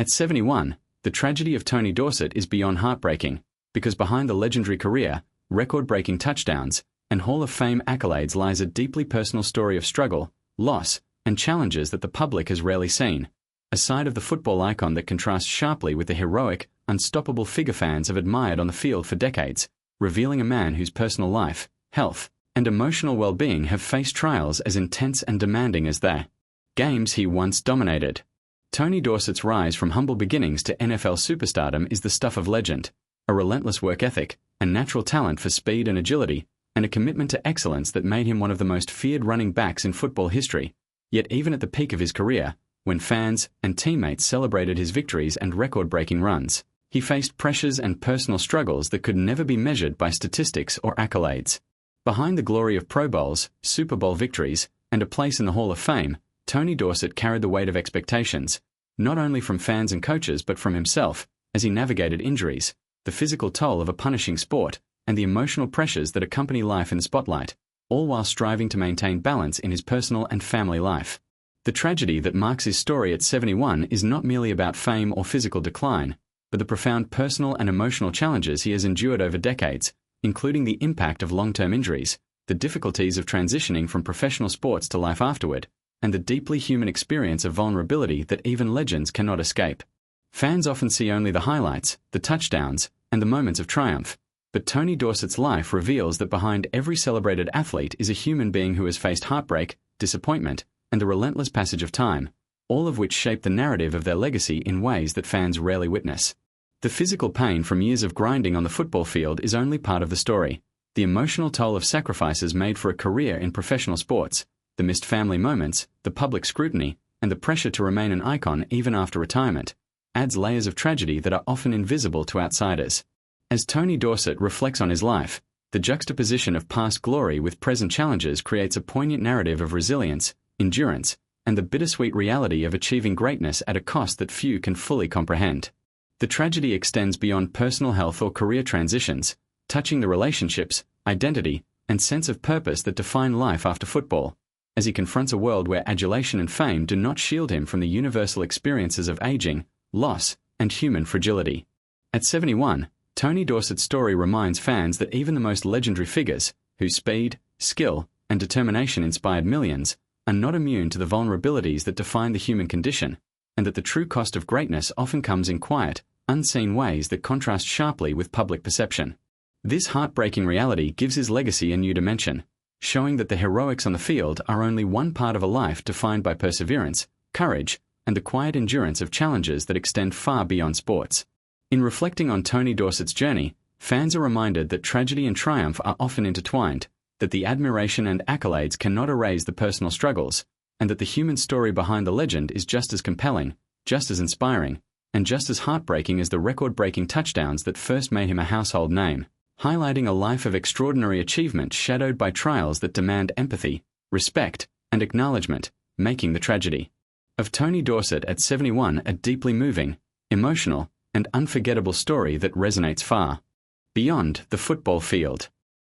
At 71, the tragedy of Tony Dorsett is beyond heartbreaking, because behind the legendary career, record-breaking touchdowns, and Hall of Fame accolades lies a deeply personal story of struggle, loss, and challenges that the public has rarely seen. A side of the football icon that contrasts sharply with the heroic, unstoppable figure fans have admired on the field for decades, revealing a man whose personal life, health, and emotional well-being have faced trials as intense and demanding as the games he once dominated. Tony Dorsett's rise from humble beginnings to NFL superstardom is the stuff of legend, a relentless work ethic, a natural talent for speed and agility, and a commitment to excellence that made him one of the most feared running backs in football history. Yet even at the peak of his career, when fans and teammates celebrated his victories and record-breaking runs, he faced pressures and personal struggles that could never be measured by statistics or accolades. Behind the glory of Pro Bowls, Super Bowl victories, and a place in the Hall of Fame, Tony Dorsett carried the weight of expectations, not only from fans and coaches but from himself, as he navigated injuries, the physical toll of a punishing sport, and the emotional pressures that accompany life in the spotlight, all while striving to maintain balance in his personal and family life. The tragedy that marks his story at 71 is not merely about fame or physical decline, but the profound personal and emotional challenges he has endured over decades, including the impact of long-term injuries, the difficulties of transitioning from professional sports to life afterward, and the deeply human experience of vulnerability that even legends cannot escape. Fans often see only the highlights, the touchdowns, and the moments of triumph, but Tony Dorsett's life reveals that behind every celebrated athlete is a human being who has faced heartbreak, disappointment, and the relentless passage of time, all of which shape the narrative of their legacy in ways that fans rarely witness. The physical pain from years of grinding on the football field is only part of the story. The emotional toll of sacrifices made for a career in professional sports, the missed family moments, the public scrutiny, and the pressure to remain an icon even after retirement, adds layers of tragedy that are often invisible to outsiders. As Tony Dorsett reflects on his life, the juxtaposition of past glory with present challenges creates a poignant narrative of resilience, endurance, and the bittersweet reality of achieving greatness at a cost that few can fully comprehend. The tragedy extends beyond personal health or career transitions, touching the relationships, identity, and sense of purpose that define life after football, as he confronts a world where adulation and fame do not shield him from the universal experiences of aging, loss, and human fragility. At 71, Tony Dorsett's story reminds fans that even the most legendary figures, whose speed, skill, and determination inspired millions, are not immune to the vulnerabilities that define the human condition, and that the true cost of greatness often comes in quiet, unseen ways that contrast sharply with public perception. This heartbreaking reality gives his legacy a new dimension, showing that the heroics on the field are only one part of a life defined by perseverance, courage, and the quiet endurance of challenges that extend far beyond sports. In reflecting on Tony Dorsett's journey, fans are reminded that tragedy and triumph are often intertwined, that the admiration and accolades cannot erase the personal struggles, and that the human story behind the legend is just as compelling, just as inspiring, and just as heartbreaking as the record-breaking touchdowns that first made him a household name, highlighting a life of extraordinary achievement shadowed by trials that demand empathy, respect, and acknowledgement, making the tragedy of Tony Dorsett at 71 a deeply moving, emotional, and unforgettable story that resonates far beyond the football field.